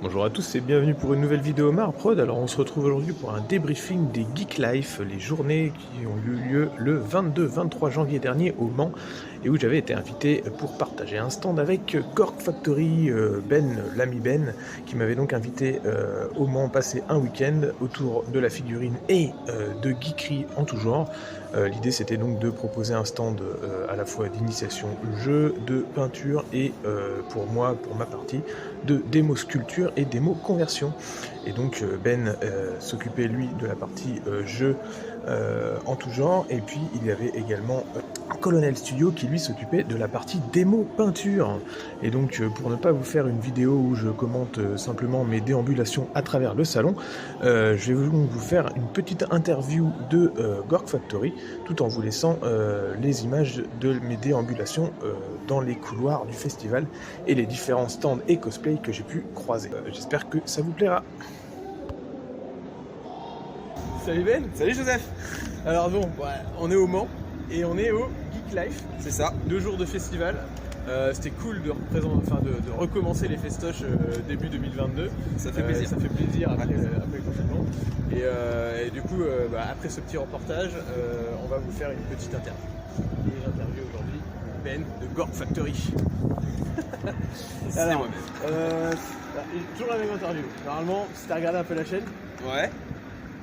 Bonjour à tous et bienvenue pour une nouvelle vidéo Marprod. Alors on se retrouve aujourd'hui pour un débriefing des Geek Life, les journées qui ont eu lieu le 22-23 janvier dernier au Mans et où j'avais été invité pour partager un stand avec Gork Factory, Ben, l'ami Ben, qui m'avait donc invité au Mans passer un week-end autour de la figurine et de geekery en tout genre. L'idée c'était donc de proposer un stand à la fois d'initiation jeu, de peinture et pour moi, pour ma partie, de démo sculpture et démo conversion. Et donc Ben s'occupait lui de la partie jeu en tout genre, et puis il y avait également Colonel Studio qui lui s'occupait de la partie démo peinture. Et donc pour ne pas vous faire une vidéo où je commente simplement mes déambulations à travers le salon, je vais donc vous faire une petite interview de Gork Factory tout en vous laissant les images de mes déambulations dans les couloirs du festival et les différents stands et cosplay que j'ai pu croiser. J'espère que ça vous plaira. Salut Ben. Salut Joseph. Alors bon, on est au Mans et on est au Geek Life. C'est ça. 2 jours de festival. C'était cool de recommencer les festoches début 2022. Ça fait plaisir. Ça fait plaisir après le confinement. Et du coup, après ce petit reportage, on va vous faire une petite interview. Et l'interview aujourd'hui, Ben de Gork Factory. C'est moi-même. Toujours la même interview. Normalement, si t'as regardé un peu la chaîne, Ouais.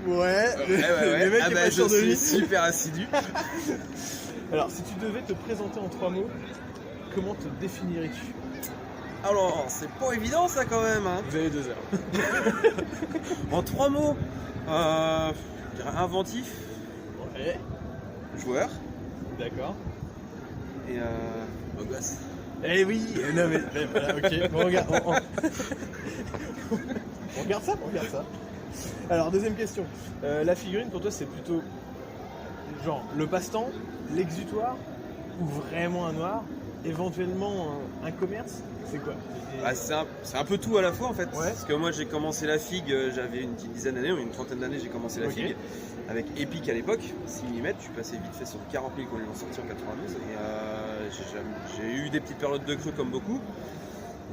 ouais. Le mec est pas sûr de je lui. suis super assidu. Alors, si tu devais te présenter en 3 mots, comment te définirais-tu? Alors, c'est pas évident ça quand même. Hein. Vous avez 2 heures. En 3 mots, je dirais inventif, Ouais, joueur d'accord. et beau gosse. Eh oui, non mais voilà, ok, bon, on regarde ça, on regarde ça. Alors, deuxième question. La figurine, pour toi, c'est plutôt genre le passe-temps, l'exutoire ou vraiment un noir, éventuellement un commerce? C'est quoi? Ah, c'est un peu tout à la fois en fait. Ouais. Parce que moi j'ai commencé la figue, j'avais une petite dizaine d'années, ou une trentaine d'années, j'ai commencé la Ok. figue. Avec Epic à l'époque, 6 mm, je suis passé vite fait sur 40 000 quand ils l'ont sorti en 92. Et j'ai eu des petites périodes de creux comme beaucoup.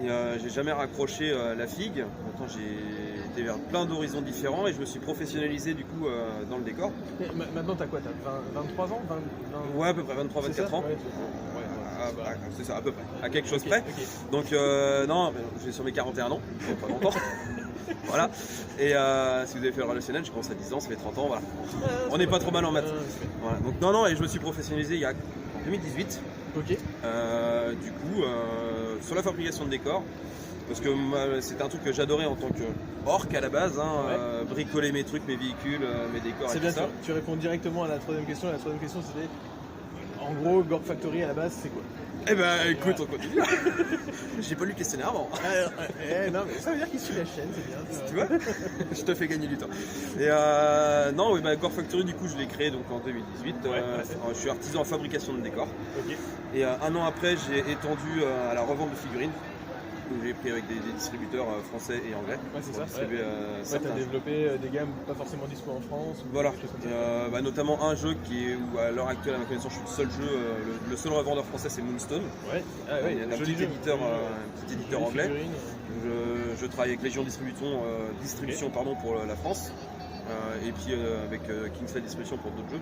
Et j'ai jamais raccroché la figue. Pourtant j'ai été vers plein d'horizons différents et je me suis professionnalisé du coup dans le décor. Maintenant, t'as quoi? T'as 23 ans? 20... Ouais, à peu près C'est 23-24 ça? ans. Ouais, C'est ça, à peu près, à quelque chose Ok, près. ok. Donc non, je vais sur mes 41 ans, donc pas longtemps. Voilà. Et si vous avez fait le relationnel, j'ai commencé à 10 ans, ça fait 30 ans, voilà. On n'est pas trop mal en maths. Voilà. Donc non, et je me suis professionnalisé il y a 2018. Ok. Du coup, sur la fabrication de décors, parce que c'était un truc que j'adorais en tant que orc à la base, hein, Ouais. bricoler mes trucs, mes véhicules, mes décors C'est et bien tout ça. sûr. Tu réponds directement à la troisième question. La troisième question, c'était en gros, Gork Factory à la base, c'est quoi? Eh ben écoute, on continue. J'ai pas lu le questionnaire avant. Non, mais ça veut dire qu'il suit la chaîne, c'est bien. Tu vois, je te fais gagner du temps. Et non, oui, Gork Factory, du coup, je l'ai créé donc en 2018. Je suis artisan en fabrication de décors. Ok. Et un an après, j'ai étendu à la revente de figurines. Donc j'ai pris avec des distributeurs français et anglais. Ouais, c'est pour ça. distribuer, Ouais, certains t'as jeux. développé des gammes pas forcément dispo en France. Ou Voilà, des choses comme ça. notamment un jeu où à l'heure actuelle, à ma connaissance, je suis le seul jeu, le seul revendeur français, c'est Moonstone. Ouais. Ah, Il y a un joli petit jeu. éditeur, anglais. Figurine. Je travaille avec Légion Distribution pardon, pour la France. Et puis avec Kingsley Distribution pour d'autres jeux,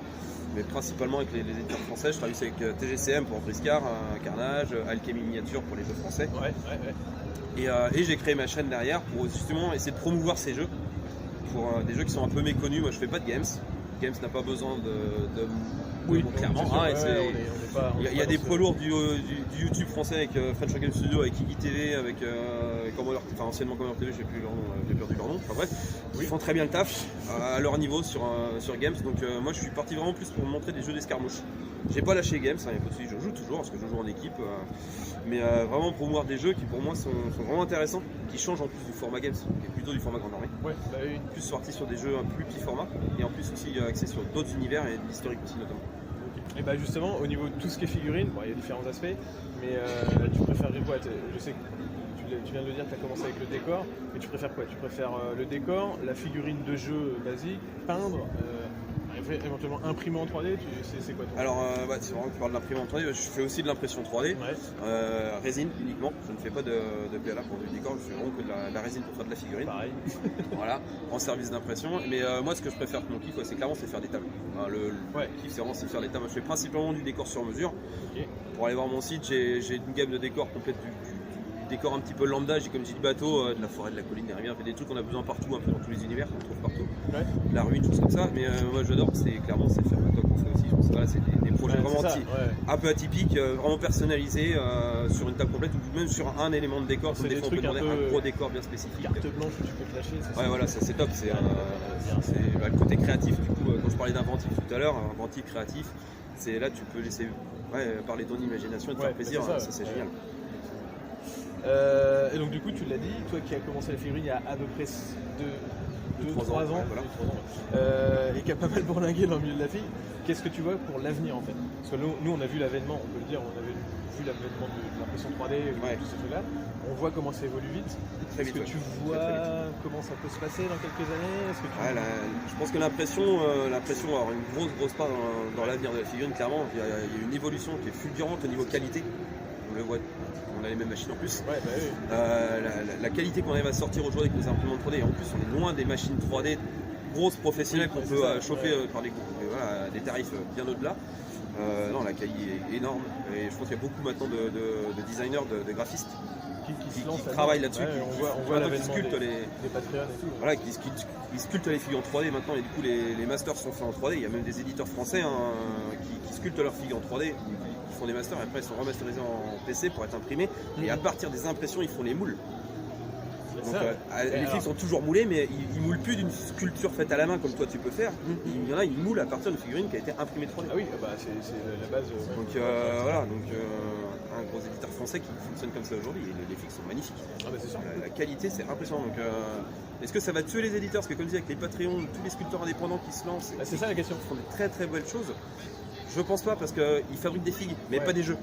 mais principalement avec les éditeurs français. Je travaille aussi avec TGCM pour Briscard, Carnage, Alchemy Miniature pour les jeux français. Ouais. Et j'ai créé ma chaîne derrière pour justement essayer de promouvoir ces jeux, pour des jeux qui sont un peu méconnus. Moi je fais pas de games. Games n'a pas besoin de Oui, bon, clairement. c'est sûr, hein, et ouais, c'est- on est pas. il y a des poids lourds du YouTube français avec French Game Studio, avec Iggy TV, avec anciennement Commodore TV, j'ai perdu leur nom, enfin bref, ils font très bien le taf à leur niveau sur Games. Donc moi je suis parti vraiment plus pour montrer des jeux d'escarmouche. J'ai pas lâché Games, il y a pas de souci, je joue toujours parce que je joue en équipe, mais vraiment promouvoir des jeux qui pour moi sont vraiment intéressants, qui changent en plus du format Games, qui est plutôt du format Grande Armée. Ouais, bah oui. Plus sorti sur des jeux un plus petit format et en plus aussi axé sur d'autres univers et de l'historique aussi notamment. Et bah justement, au niveau de tout ce qui est figurine, bon, il y a différents aspects, mais tu préférerais quoi? Je sais que tu viens de le dire, tu as commencé avec le décor, mais tu préfères quoi? Tu préfères le décor, la figurine de jeu basique, peindre, Éventuellement imprimé en 3D, c'est quoi toi? Alors, c'est vraiment que tu parles de l'imprimante 3D, je fais aussi de l'impression 3D, résine uniquement, je ne fais pas de PLA pour du décor, je fais vraiment que de la résine pour faire de la figurine. Pareil. Voilà, en service d'impression. Mais moi, ce que je préfère, mon kiff, c'est clairement, c'est faire des tables. Le kiff, c'est vraiment faire des tables. Je fais principalement du décor sur mesure. Okay. Pour aller voir mon site, j'ai une gamme de décors complète du décor un petit peu lambda, j'ai comme j'ai du bateau, de la forêt, de la colline, des rivières, des trucs qu'on a besoin partout, un peu dans tous les univers, qu'on trouve partout. La ruine, choses comme ça. Mais moi, j'adore, c'est clairement c'est faire bateau qu'on fait aussi. Voilà, c'est des projets vraiment un peu atypiques, vraiment personnalisés sur une table complète ou même sur un élément de décor. C'est des fois, on peut demander un gros décor bien spécifique. Carte blanche où tu peux te lâcher. Ouais, voilà, ça c'est top. C'est le côté créatif. Du coup, quand je parlais d'inventif tout à l'heure, inventif, créatif, c'est là tu peux laisser parler ton imagination et te faire plaisir. Ça c'est génial. Et donc du coup tu l'as dit, toi qui as commencé la figurine il y a à peu près 2-3 ans, et qui a pas mal bourlingué dans le milieu de la fille, qu'est-ce que tu vois pour l'avenir en fait? Parce que nous on a vu l'avènement, on peut le dire, on avait vu l'avènement de l'impression 3D, tout ce truc là, on voit comment ça évolue vite. Est-ce que tu vois comment ça peut se passer dans quelques années? Je pense que l'impression va avoir une grosse part dans l'avenir de la figurine, clairement. Il y a une évolution qui est fulgurante au niveau qualité. On le voit, on a les mêmes machines en plus. La qualité qu'on arrive à sortir aujourd'hui avec nos imprimantes 3D, et en plus on est loin des machines 3D grosses professionnelles qu'on peut chauffer par des tarifs bien au-delà. Non, la qualité est énorme et je pense qu'il y a beaucoup maintenant de designers, de graphistes qui travaillent là-dessus, qui sculptent les Patreon et tout. Voilà, qui sculptent les figures en 3D maintenant, et du coup les masters sont faits en 3D. Il y a même des éditeurs français qui sculptent leurs figures en 3D, qui font des masters et après ils sont remasterisés en PC pour être imprimés. Et à partir des impressions, ils font les moules. Donc, les figues sont toujours moulées, mais ils moulent plus d'une sculpture faite à la main comme toi tu peux faire. Il y en a, ils moulent à partir d'une figurine qui a été imprimée 3D. Ah oui, c'est la base. Donc voilà, un gros éditeur français qui fonctionne comme ça aujourd'hui, et les figues sont magnifiques. C'est sûr. La qualité, c'est impressionnant. Donc, est-ce que ça va tuer les éditeurs? Parce que comme je disais, avec les Patreons, tous les sculpteurs indépendants qui se lancent, c'est ça la question. Ils font de très belles choses. Je pense pas, parce qu'ils fabriquent des figues, mais pas des jeux.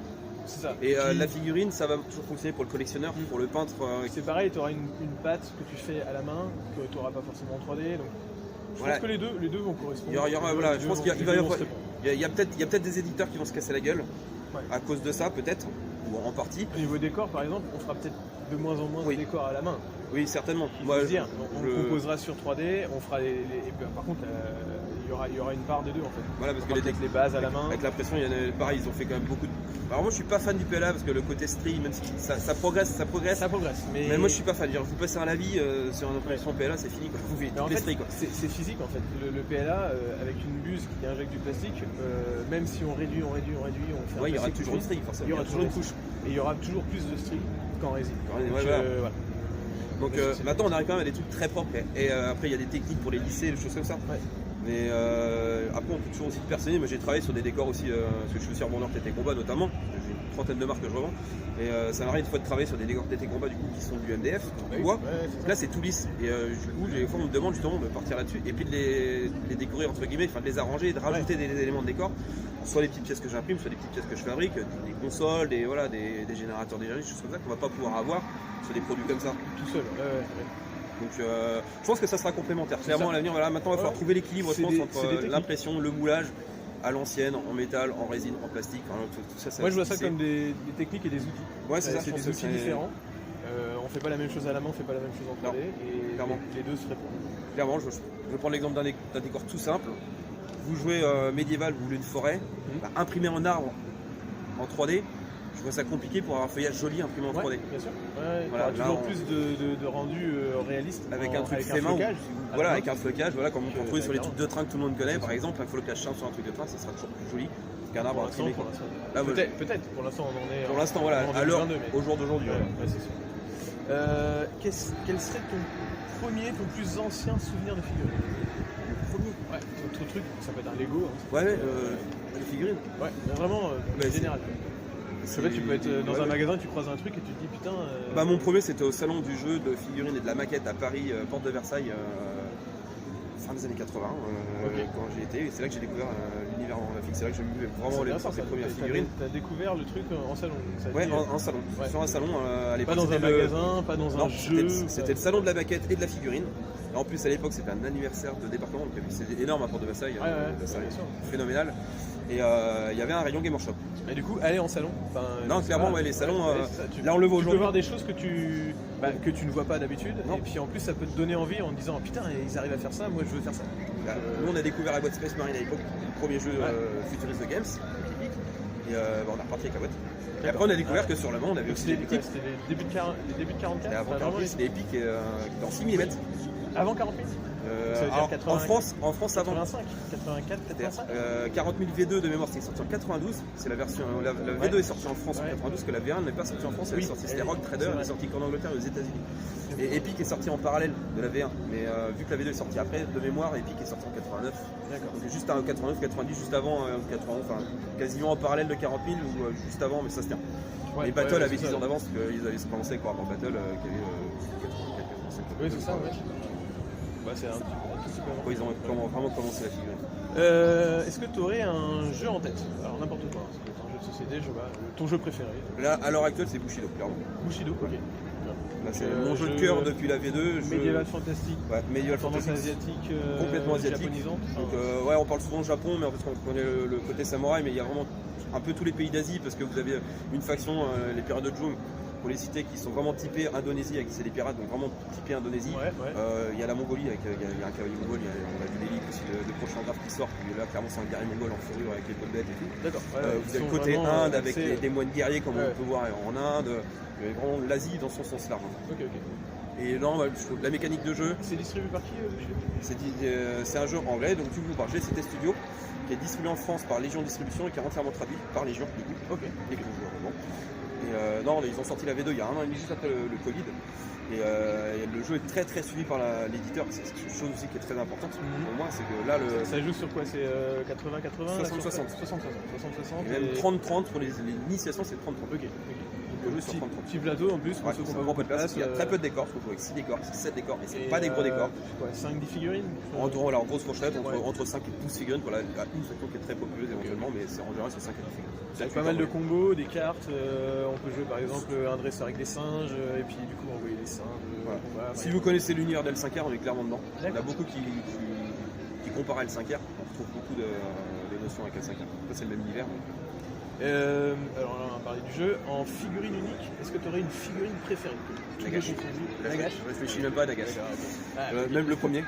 C'est ça. Et la figurine, ça va toujours fonctionner pour le collectionneur, pour le peintre. C'est pareil, tu auras une pâte que tu fais à la main, que tu n'auras pas forcément en 3D. Donc je pense que les deux vont correspondre. Je pense qu'il y a peut-être des éditeurs qui vont se casser la gueule à cause de ça, peut-être, ou en partie. Au niveau décor, par exemple, on fera peut-être de moins en moins de décor à la main. Oui, certainement. On composera sur 3D, on fera par contre, il y aura une part des deux en fait. Voilà, parce que les bases à la main. Avec l'impression, pareil, ils ont fait quand même beaucoup de. Alors moi je suis pas fan du PLA parce que le côté string, même si ça progresse. Mais moi je suis pas fan. Vous passez à la vie sur une impression PLA, c'est fini quoi. Vous faites toutes les stries quoi. C'est physique en fait. Le PLA avec une buse qui injecte du plastique, même si on réduit, on fait il y aura toujours une string forcément. Il y aura toujours une couche. Et il y aura toujours plus de string qu'en résine. Donc maintenant on arrive quand même à des trucs très propres. Et après il y a des techniques pour les lisser, des choses comme ça. Mais après on peut toujours aussi personnaliser. Moi j'ai travaillé sur des décors aussi, parce que je suis aussi revendeur TT Combat notamment. J'ai une trentaine de marques que je revends. Et ça m'arrive une fois de travailler sur des décors TT Combat du coup qui sont du MDF, du bois. Là c'est tout lisse. Et du coup des fois on me demande justement de partir là-dessus et puis de les décorer entre guillemets, enfin de les arranger et de rajouter des éléments de décor. Soit les petites pièces que j'imprime, soit les petites pièces que je fabrique, des consoles, des générateurs d'énergie, des choses comme ça qu'on va pas pouvoir avoir sur des produits comme ça. Tout seul. Donc je pense que ça sera complémentaire. Clairement à l'avenir, maintenant il va falloir trouver l'équilibre entre l'impression, le moulage à l'ancienne, en métal, en résine, en plastique. Tout ça, moi je vois ça comme des techniques et des outils. C'est des outils différents. On fait pas la même chose à la main, on fait pas la même chose en 3D. Et clairement, les deux se répondent. Clairement, je vais prendre l'exemple d'un décor tout simple. Vous jouez médiéval, vous voulez une forêt, imprimer un arbre en 3D. Je vois ça compliqué pour avoir un feuillage joli imprimé en 3D. Bien sûr. Voilà, toujours plus de rendu réaliste. Avec un truc fait main. Avec un flocage, comme on peut trouver sur les trucs de train que tout le monde connaît. Par exemple, un flocage simple sur un truc de train, ça sera toujours plus joli qu'un arbre imprimé. Peut-être, pour l'instant on en est. Pour l'instant, voilà, à l'heure, au jour d'aujourd'hui. C'est sûr. Quel serait ton plus ancien souvenir de figurine? Le premier? Autre truc, ça peut être un Lego. Les figurines. Mais vraiment, général. C'est vrai, tu peux être dans un magasin, tu croises un truc et tu te dis putain. Mon premier c'était au salon du jeu de figurines et de la maquette à Paris, porte de Versailles, fin des années 80, quand j'y étais. Et c'est là que j'ai découvert l'univers graphique. C'est là que j'ai vu vraiment les premières figurines. T'as découvert le truc en salon? En salon. Sur un salon à l'époque. Pas dans un magasin, pas dans un jeu. C'était le salon de la maquette et de la figurine. Et en plus à l'époque c'était un anniversaire de département, donc c'était énorme à Porte de Versailles, phénoménal. Et il y avait un rayon Game Workshop. Et du coup, aller en salon. Non, clairement, les salons. Là, on le voit tu peux aujourd'hui. voir des choses que tu ne vois pas d'habitude. Et puis en plus, ça peut te donner envie en te disant putain, ils arrivent à faire ça, moi je veux faire ça. Nous, on a découvert la boîte Space Marine à l'époque, le premier jeu futuriste de Games. Et on a reparti avec la boîte. Et après, on a découvert que sur le Mans, on avait aussi des boutiques. C'était les débuts de 44. Et avant 48, c'était Epic qui était en 6 mm. Avant 48 alors, 80, en France avant 85, 84, 85 40 000 V2 de mémoire, c'est sorti en 92. C'est la version. La V2 est sortie en France en 92, que la V1 n'est pas sortie en France, elle est sortie. C'était Rogue Trader, elle est sortie qu'en Angleterre et aux États-Unis. Et Epic est sorti en parallèle de la V1. Mais vu que la V2 est sortie après, de mémoire, Epic est sorti en 89. D'accord. Donc juste en 89, 90, juste avant 91, enfin quasiment en parallèle de 40 000 ou juste avant, mais ça se tient. Et Battle avait 10 ans d'avance, parce qu'ils avaient commencé avec Warhammer Battle qui avait 84, 85. Oui, c'est ça, ouais. C'est un petit peu avant. Ils ont vraiment commencé la figurine. Est-ce que tu aurais un jeu en tête? Alors n'importe quoi, ça peut être un jeu de société, ton jeu préféré? Là, à l'heure actuelle, c'est Bushido, clairement. Bushido, ok. Là, c'est mon jeu de cœur depuis la V2. Médiéval fantastique. Ouais, médiéval fantastique. Asiatique. Complètement asiatique. Japonisante. Donc, on parle souvent Japon, mais en fait, on connaît le côté samouraï, mais il y a vraiment un peu tous les pays d'Asie, parce que vous avez une faction, les pirates de Jung, pour les citer, qui sont vraiment typés Indonésie, avec c'est des pirates, donc vraiment typés Indonésie. Il y a la Mongolie, il y a un cavalier mongol, on a vu l'élite aussi, le prochain draft qui sort, puis là clairement c'est un guerrier mongol en fourrure avec les peaux de bête et tout. D'accord. Vous avez le côté Inde avec des moines guerriers comme on peut voir en Inde, vraiment l'Asie dans son sens large. Ok. Et non, la mécanique de jeu. C'est distribué par qui c'est un jeu anglais, donc du coup par GCT Studio, qui est distribué en France par Légion Distribution et qui est entièrement traduit par Légion du coup. Ok. Et que je joue vraiment. Et non, ils ont sorti la V2 il y a un an et demi juste après le Covid. Et le jeu est très très suivi par l'éditeur. C'est une chose aussi qui est très importante pour moi, c'est que là ça joue sur quoi? C'est 80-80 60-60. 60-60. Et même 30-30 pour les initiations, c'est 30-30. Ok. Le jeu sur 30-30. Petit plateau en plus, pour ceux qui n'ont pas de place. Il y a très peu de décors, il faut jouer avec 6 décors, 7 décors, et c'est pas des gros décors. 5-10 figurines en grosse fourchette, entre 5 et 12 figurines. Voilà, il y a une faction qui est très populeuse éventuellement, mais en général c'est 5 et 10 figurines. Il y a pas mal de combos, des cartes, on peut jouer par exemple un dresseur avec des singes, et puis du coup envoyer des singes. Si vous connaissez l'univers d'L5R, on est clairement dedans. Il y en a beaucoup qui comparent à L5R, on retrouve beaucoup de notions avec L5R. Ça c'est le même univers. Alors là, on a parlé du jeu. En figurine unique, est-ce que tu aurais une figurine préférée? Nagash. Je réfléchis même pas à Nagash. Même le premier.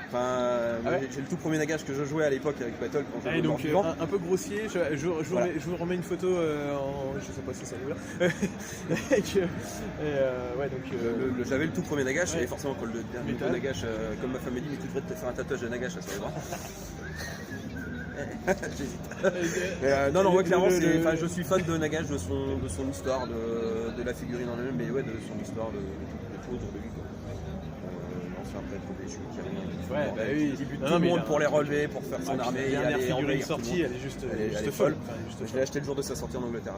J'ai le tout premier Nagash que je jouais à l'époque avec Battle quand je donc un peu grossier. Je vous remets une photo je sais pas si ça va. J'avais le tout premier Nagash et forcément quand le dernier Nagash, comme ma femme m'a dit, mais tu devrais te faire un tatouage de Nagash sur les bras. J'hésite. Non, moi clairement, je suis fan de Nagash, de son histoire, de la figurine en elle-même, mais de son histoire, de tout autour de lui. L'ancien prêtre déchu qui bute tout le monde pour les relever, pour faire son armée. La dernière figurine sortie, elle est juste folle. Je l'ai acheté le jour de sa sortie en Angleterre.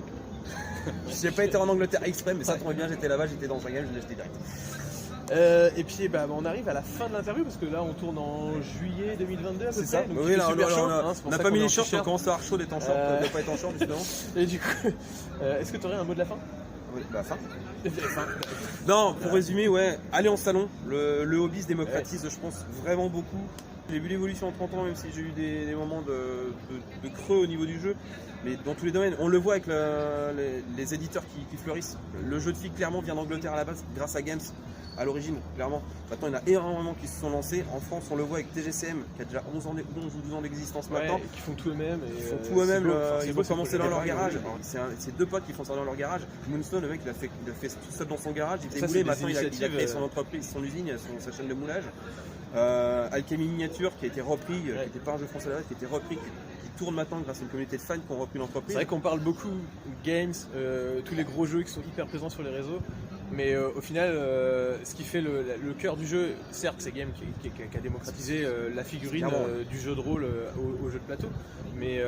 Je n'ai pas été en Angleterre exprès, mais ça tombe bien, j'étais là-bas, j'étais dans un game, je l'ai acheté direct. Et puis on arrive à la fin de l'interview parce que là on tourne en juillet 2022 à peu près. C'est ça, donc oui, là on n'a pas mis les shorts, on commence à avoir chaud d'être en short, de ne pas être en short justement. Et du coup, est-ce que tu aurais un mot de la fin? La fin. Non, pour résumer, allez en salon, le hobby se démocratise je pense vraiment beaucoup. J'ai vu l'évolution en 30 ans, même si j'ai eu des moments de creux au niveau du jeu, mais dans tous les domaines, on le voit avec les éditeurs qui fleurissent. Le jeu de filles clairement vient d'Angleterre à la base, grâce à Games, à l'origine, clairement. Maintenant, il y en a énormément qui se sont lancés. En France, on le voit avec TGCM, qui a déjà 11 ou 12 ans d'existence maintenant. Qui font tout eux-mêmes. Ils vont commencer dans leur garage. C'est deux potes qui font ça dans leur garage. Moonstone, le mec, il a fait tout seul dans son garage. Il faisait mouler, maintenant il a créé son entreprise, son usine, sa chaîne de moulage. Alchemy Miniature qui a été repris, qui n'était pas un jeu français à la base, qui a été repris, qui tourne maintenant grâce à une communauté de fans qui ont repris l'entreprise. C'est vrai qu'on parle beaucoup games, tous les gros jeux qui sont hyper présents sur les réseaux, mais au final, ce qui fait le cœur du jeu, certes c'est Game qui a démocratisé la figurine du jeu de rôle au jeu de plateau, mais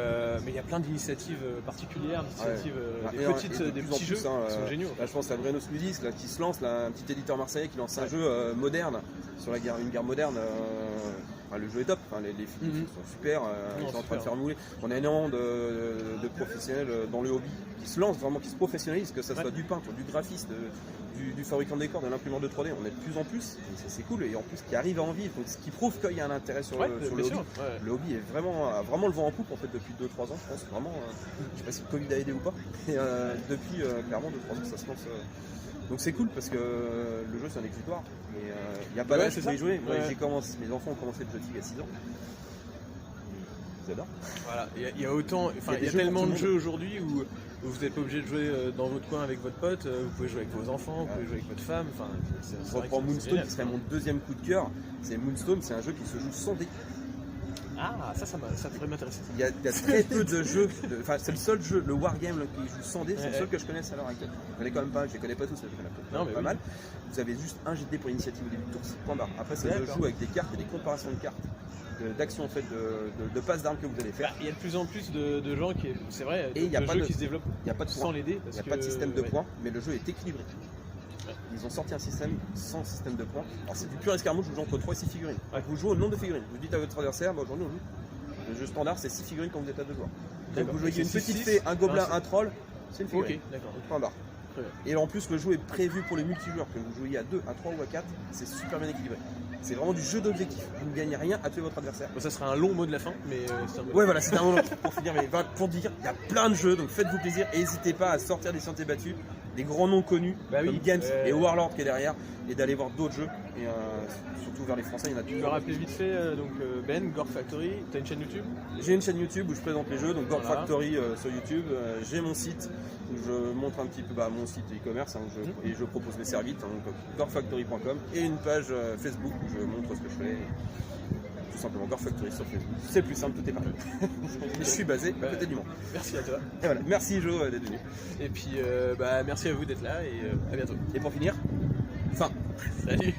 il y a plein d'initiatives particulières, des petits jeux qui sont géniaux. Là, je pense à Brenos Ludis qui se lance, un petit éditeur marseillais qui lance un jeu moderne sur une guerre moderne. le jeu est top, enfin, les filles sont super, ils sont en train de faire mouler. On a énormément de professionnels dans le hobby qui se lancent vraiment, qui se professionnalisent, que ça soit du peintre, du graphiste, du fabricant de décor, de l'imprimeur de 3D, on est de plus en plus, et c'est cool, et en plus qui arrive à en vivre, donc ce qui prouve qu'il y a un intérêt sur le hobby. Le hobby est vraiment le vent en poupe en fait depuis 2-3 ans, je pense, vraiment, je sais pas si le Covid a aidé ou pas, et depuis clairement 2-3 ans ça se lance. Donc c'est cool parce que le jeu c'est un exutoire, mais il n'y a pas d'âge pour y jouer. Moi, mes enfants ont commencé le jeu il y a 6 ans. Ils adorent. Voilà, il y a autant, il y a tellement de jeux aujourd'hui où vous n'êtes pas obligé de jouer dans votre coin avec votre pote, vous pouvez jouer avec vos enfants, vous pouvez jouer avec votre femme. Je reprends Moonstone qui serait mon deuxième coup de cœur. C'est Moonstone, c'est un jeu qui se joue sans dé. Ah, ça pourrait m'intéresser. Il y a très peu de jeux, c'est le seul jeu, le Wargame qui joue sans dé, c'est le seul que je connaisse à l'heure actuelle. Je connais quand même pas, je les connais pas tous, je les connais pas mal. Vous avez juste un jet de dé pour l'initiative au début de tour, c'est point barre. Après, c'est le jeu avec des cartes et des comparaisons de cartes, d'actions en fait, de passes d'armes que vous allez faire. Il y a de plus en plus de gens qui, c'est vrai, et il n'y a pas de jeux qui se développent sans les dés. Il n'y a pas de système de points, mais le jeu est équilibré. Ils ont sorti un système sans système de points. Alors c'est du pur escarmouche, vous jouez entre 3 et 6 figurines. Vous jouez au nombre de figurines. Vous dites à votre adversaire, aujourd'hui on joue. Le jeu standard c'est 6 figurines quand vous êtes à 2 joueurs. Donc vous jouez une petite fée, un gobelin, un troll, c'est une figurine. Point barre. Et en plus le jeu est prévu pour les multijoueurs, que vous jouiez à 2, à 3 ou à 4, c'est super bien équilibré. C'est vraiment du jeu d'objectif. Vous ne gagnez rien à tuer votre adversaire. Bon, ça sera un long mot de la fin, mais c'est un mot. Ouais, voilà, c'est un mot pour finir. Mais pour dire, il y a plein de jeux, donc faites-vous plaisir et n'hésitez pas à sortir des sentiers battus, des grands noms connus comme Games et Warlord qui est derrière, et d'aller voir d'autres jeux. Et surtout vers les Français, il y en a toujours. Je vais rappeler vite fait, Ben, Gore Factory, tu as une chaîne YouTube? J'ai une chaîne YouTube où je présente les jeux, donc Gore Factory sur YouTube. J'ai mon site où je montre un petit peu mon site e-commerce et je propose mes services, donc gorefactory.com, et une page Facebook où je montre ce que je fais. Tout simplement Gore Factory sur Facebook. C'est plus simple, tout est pareil. Je suis basé à côté du Mans. Merci à toi. Et voilà, merci Jo d'être venu. Et puis merci à vous d'être là et à bientôt. Et pour finir, fin. Salut.